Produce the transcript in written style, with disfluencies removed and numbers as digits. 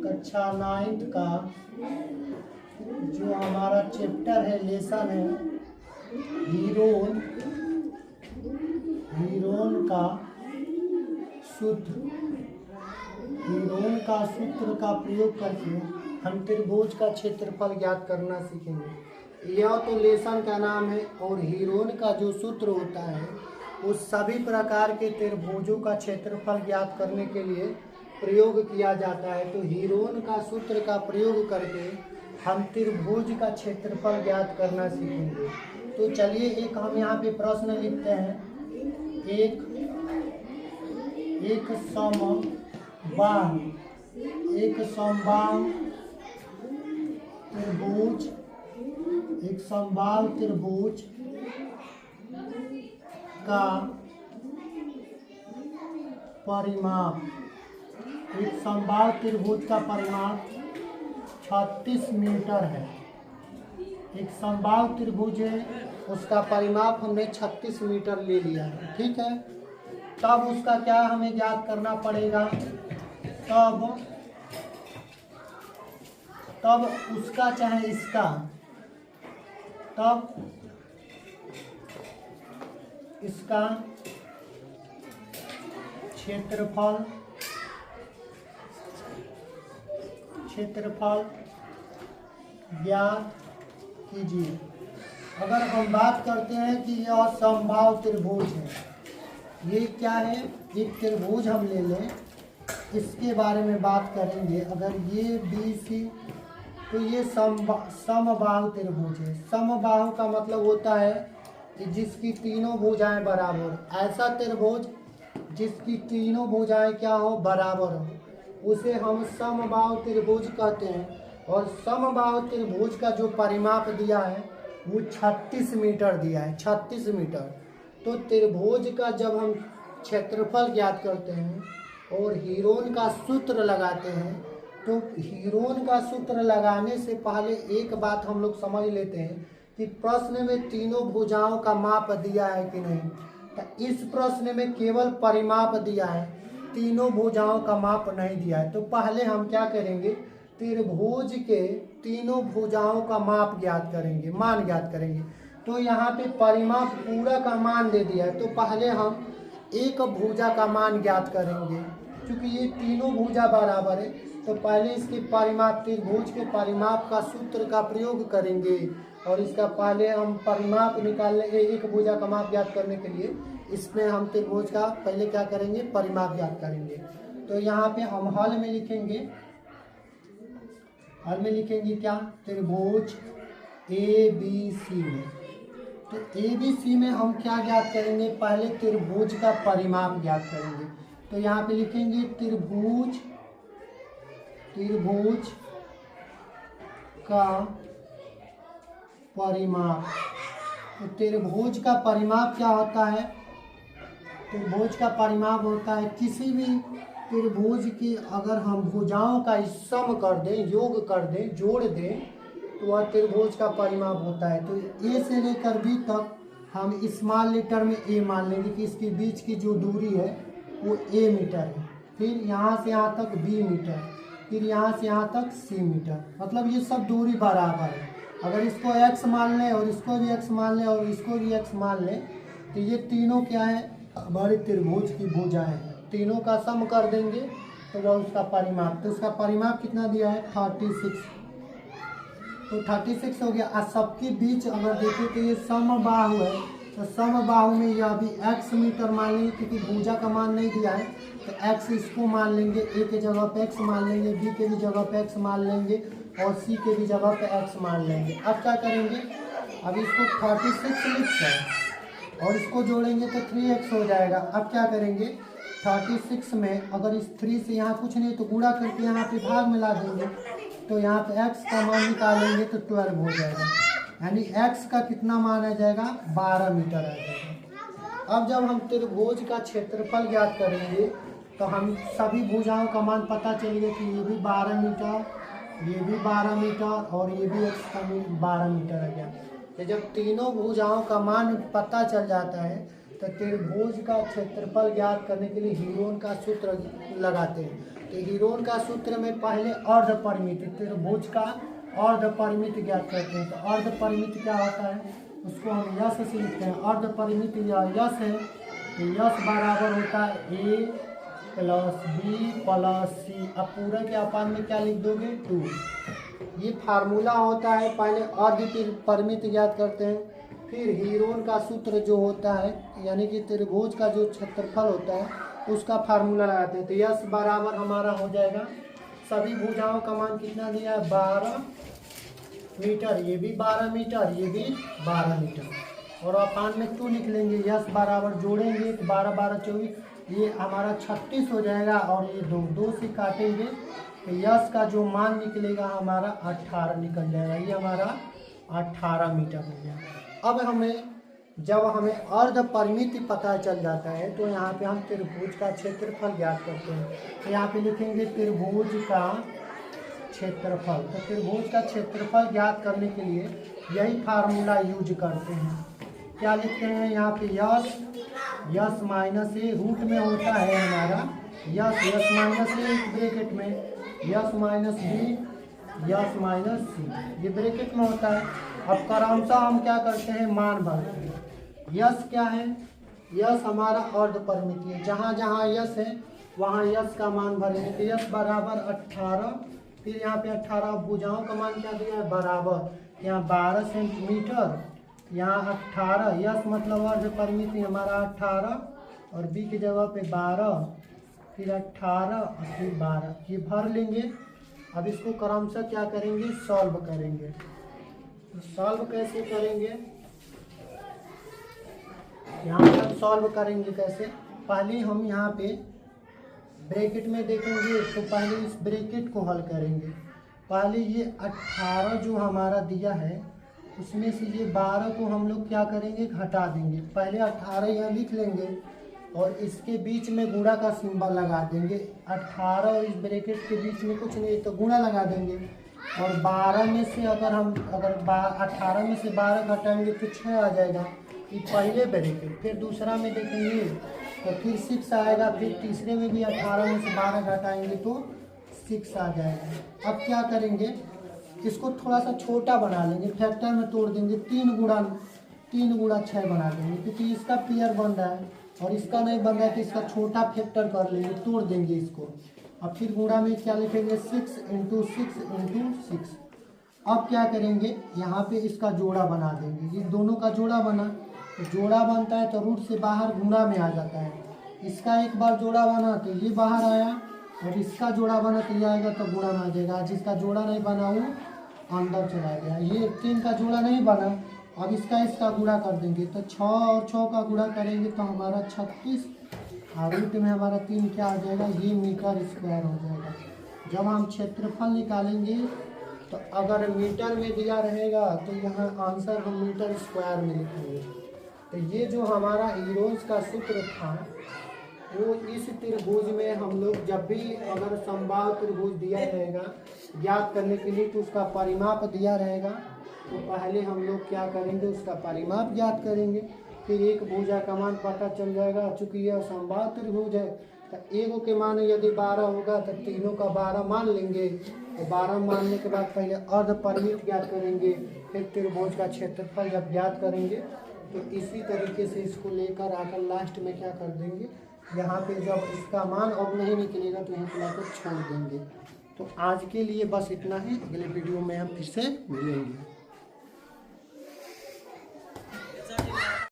कक्षा 9th का जो हमारा चैप्टर है, लेसन है हीरोन का सूत्र। हीरोन का सूत्र का प्रयोग करके हम त्रिभुज का क्षेत्रफल ज्ञात करना सीखेंगे। यह तो लेसन का नाम है और हीरोन का जो सूत्र होता है उस सभी प्रकार के त्रिभुजों का क्षेत्रफल ज्ञात करने के लिए प्रयोग किया जाता है। तो हीरोन का सूत्र का प्रयोग करके हम त्रिभुज का क्षेत्रफल ज्ञात करना सीखेंगे। तो चलिए एक हम यहाँ पे प्रश्न लिखते हैं। एक समबाहु त्रिभुज का परिमाप, एक समबाहु त्रिभुज का परिमाप 36 मीटर है। एक समबाहु त्रिभुज है, उसका परिमाप हमने 36 मीटर ले लिया है, ठीक है। तब उसका क्या हमें ज्ञात करना पड़ेगा, तब उसका चाहे इसका, तब इसका क्षेत्रफल ज्ञात कीजिए। अगर हम बात करते हैं कि यह समबाहु त्रिभुज है, ये क्या है, एक त्रिभुज हम ले लें, इसके बारे में बात करेंगे। अगर ये BC, तो ये समबाहु त्रिभुज है। समबाहु का मतलब होता है कि जिसकी तीनों भुजाएं बराबर। ऐसा त्रिभुज जिसकी तीनों भुजाएं क्या हो, बराबर हो, उसे हम समबाहु त्रिभुज कहते हैं। और समबाहु त्रिभुज का जो परिमाप दिया है वो 36 मीटर दिया है, 36 मीटर। तो त्रिभुज का जब हम क्षेत्रफल ज्ञात करते हैं और हीरोन का सूत्र लगाते हैं, तो हीरोन का सूत्र लगाने से पहले एक बात हम लोग समझ लेते हैं कि प्रश्न में तीनों भुजाओं का माप दिया है कि नहीं। तो इस प्रश्न में केवल परिमाप दिया है, तीनों भुजाओं का माप नहीं दिया है। तो पहले हम क्या करेंगे, त्रिभुज के तीनों भुजाओं का माप ज्ञात करेंगे, मान ज्ञात करेंगे। तो यहाँ पे परिमाप पूरा का मान दे दिया है, तो पहले हम एक भुजा का मान ज्ञात करेंगे। क्योंकि ये तीनों भुजा बराबर है, तो पहले इसके परिमाप, त्रिभुज के परिमाप का सूत्र का प्रयोग करेंगे। और इसका पहले हम परिमाप निकालने, एक भुजा का माप ज्ञात करने के लिए इसमें हम त्रिभुज का पहले क्या करेंगे, परिमाप ज्ञात करेंगे। तो यहाँ पे हम हल में लिखेंगे, क्या, त्रिभुज ABC में। तो ABC में हम क्या ज्ञात करेंगे, पहले त्रिभुज का परिमाप ज्ञात करेंगे। तो यहाँ पे लिखेंगे त्रिभुज का परिमाप। तो त्रिभुज का परिमाप क्या होता है, त्रिभुज का परिमाप होता है किसी भी त्रिभुज की अगर हम भुजाओं का सम कर दें, योग कर दें, जोड़ दें, तो वह त्रिभुज का परिमाप होता है। तो A से लेकर B तक हम स्मॉल लेटर में A मान लेंगे कि इसके बीच की जो दूरी है वो A मीटर है। फिर यहाँ से यहाँ तक B मीटर, फिर यहाँ से यहाँ तक C मीटर। मतलब ये सब दूरी बराबर है। अगर इसको x मान लें और इसको भी x मान लें और इसको भी x मान लें, तो ये तीनों क्या है, हमारे त्रिभुज की भुजाएं हैं। तीनों का सम कर देंगे तो वह उसका परिमाप। तो उसका परिमाप कितना दिया है, 36। तो 36 हो गया। और सबके बीच अगर देखें तो ये समबाहु है, तो समबाहु में यह भी x मीटर मान लेंगे, क्योंकि भुजा का मान नहीं दिया है। तो x इसको मान लेंगे, A के जगह पे x मान लेंगे, B के भी जगह पे x मान लेंगे और C के भी जगह पे x मान लेंगे। अब क्या करेंगे, अब इसको 36 लिखते हैं और इसको जोड़ेंगे तो 3x हो जाएगा। अब क्या करेंगे, 36 में अगर इस 3 से यहाँ कुछ नहीं तो गुणा करके यहाँ पे भाग में ला देंगे, तो यहाँ पे x का मान निकालेंगे तो 12 हो जाएगा। यानी x का कितना मान आ जाएगा, 12 मीटर आ जाएगा। अब जब हम त्रिभुज का क्षेत्रफल ज्ञात करेंगे तो हम सभी भुजाओं का मान पता चलेगा कि ये भी 12 मीटर, ये भी 12 मीटर और ये भी x का 12 मीटर आ गया। तो जब तीनों भुजाओं का मान पता चल जाता है तो त्रिभुज का क्षेत्रफल ज्ञात करने के लिए हीरोन का सूत्र लगाते हैं। तो हीरोन का सूत्र में पहले अर्ध परिमित, त्रिभुज का अर्ध परिमित ज्ञात करते हैं। तो अर्ध परिमित क्या होता है, उसको हम यश से लिखते हैं। अर्ध परिमित या यश है, तो यश बराबर होता है ए प्लस बी प्लस सी। अब पूरा के अपान में क्या लिख दोगे, 2। ये फार्मूला होता है। पहले अर्ध परिमित ज्ञात करते हैं, फिर हीरोन का सूत्र जो होता है यानी कि त्रिभुज का जो क्षेत्रफल होता है उसका फार्मूला लगाते हैं। तो यश बराबर हमारा हो जाएगा, सभी भुजाओं का मान कितना दिया है, 12 मीटर। ये भी 12 मीटर, ये भी 12 मीटर। और अपान में 2 लिख लेंगे। यश बराबर जोड़ेंगे तो 12 12 24, ये हमारा 36 हो जाएगा। और ये 2 से काटेंगे तो यश का जो मान निकलेगा हमारा 18 निकल जाएगा। ये हमारा 18 मीटर हो गया। अब जब हमें अर्ध परिमित पता चल जाता है तो यहाँ पे हम त्रिभुज का क्षेत्रफल ज्ञात करते हैं। तो यहाँ पे लिखेंगे त्रिभुज का क्षेत्रफल। तो त्रिभुज का क्षेत्रफल ज्ञात करने के लिए यही फार्मूला यूज करते हैं। क्या लिखते हैं यहाँ पे, यस माइनस ए, रूट में होता है हमारा यस माइनस ए, ब्रैकेट में S minus B S minus C, ये ब्रैकेट में होता है। अब क्रमशः हम क्या करते हैं, मान भरते हैं। यस क्या है, यस हमारा अर्ध परिमित है। जहाँ जहाँ यस है वहाँ यस का मान भरेंगे। तो यस बराबर 18, फिर यहाँ पे 18 भुजाओं का मान क्या दिया है, बराबर यहाँ 12 सेंटीमीटर, यहाँ 18। यस मतलब अर्ध परिमित है हमारा 18 और बी की जगह पे 12, फिर 18 और फिर 12, ये भर लेंगे। अब इसको क्रमशः क्या करेंगे, सॉल्व करेंगे। तो सॉल्व कैसे करेंगे, यहाँ पर सॉल्व करेंगे कैसे, पहले हम यहाँ पे ब्रैकेट में देखेंगे। तो पहले इस ब्रैकेट को हल करेंगे। पहले ये 18 जो हमारा दिया है उसमें से ये 12 को हम लोग क्या करेंगे, घटा देंगे। पहले 18 यहाँ लिख लेंगे और इसके बीच में गुणा का सिंबल लगा देंगे। 18 और इस ब्रैकेट के बीच में कुछ नहीं तो गुणा लगा देंगे। और 12 में से अगर 18 में से 12 घटाएंगे तो 6 आ जाएगा, ये पहले ब्रैकेट। फिर दूसरा में देखेंगे तो फिर 6 आएगा। फिर तीसरे में भी 18 में से 12 घटाएंगे तो 6 आ जाएगा। अब क्या करेंगे, इसको थोड़ा सा छोटा बना लेंगे, फैक्टर में तोड़ देंगे। 3 गुणा 6 बना देंगे, क्योंकि इसका पेयर बन रहा है और इसका नहीं बन रहा है तो इसका छोटा फैक्टर कर लेंगे, तोड़ देंगे इसको। अब फिर गुणा में क्या लिखेंगे, 6 × 6 × 6। अब क्या करेंगे, यहाँ पे इसका जोड़ा बना देंगे। ये दोनों का जोड़ा बना, तो जोड़ा बनता है तो रूट से बाहर गुणा में आ जाता है। इसका एक बार जोड़ा बना तो ये बाहर आया और इसका जोड़ा बना तो ये आएगा तो गुणा में आ जाएगा। जिसका जोड़ा नहीं बना वो अंदर चला गया। ये 3 का जोड़ा नहीं बना, अब इसका गुणा कर देंगे तो 6 और 6 का गुणा करेंगे तो हमारा 36 और रूट में हमारा 3 क्या आ जाएगा, ये मीटर स्क्वायर हो जाएगा। जब हम क्षेत्रफल निकालेंगे तो अगर मीटर में दिया रहेगा तो यहाँ आंसर हम मीटर स्क्वायर में लिखेंगे। तो ये जो हमारा हीरोन्स का सूत्र था वो इस त्रिभुज में हम लोग जब भी अगर समबाहु त्रिभुज दिया रहेगा ज्ञात करने के लिए तो उसका परिमाप दिया रहेगा, तो पहले हम लोग क्या करेंगे, उसका परिमाप ज्ञात करेंगे। फिर एक भुजा का मान पता चल जाएगा। चूँकि यह समबाहु त्रिभुज है तो एगो के मान यदि 12 होगा तो तीनों का 12 मान लेंगे। तो 12 मानने के बाद पहले अर्ध परिमित ज्ञात करेंगे, फिर त्रिभुज का क्षेत्रफल जब ज्ञात करेंगे तो इसी तरीके से इसको लेकर आकर लास्ट में क्या कर देंगे, यहाँ पे जब इसका मान अब नहीं निकलेगा तो यहाँ पे लाकर छोड़ देंगे। तो आज के लिए बस इतना ही, अगले वीडियो में हम फिर से मिलेंगे।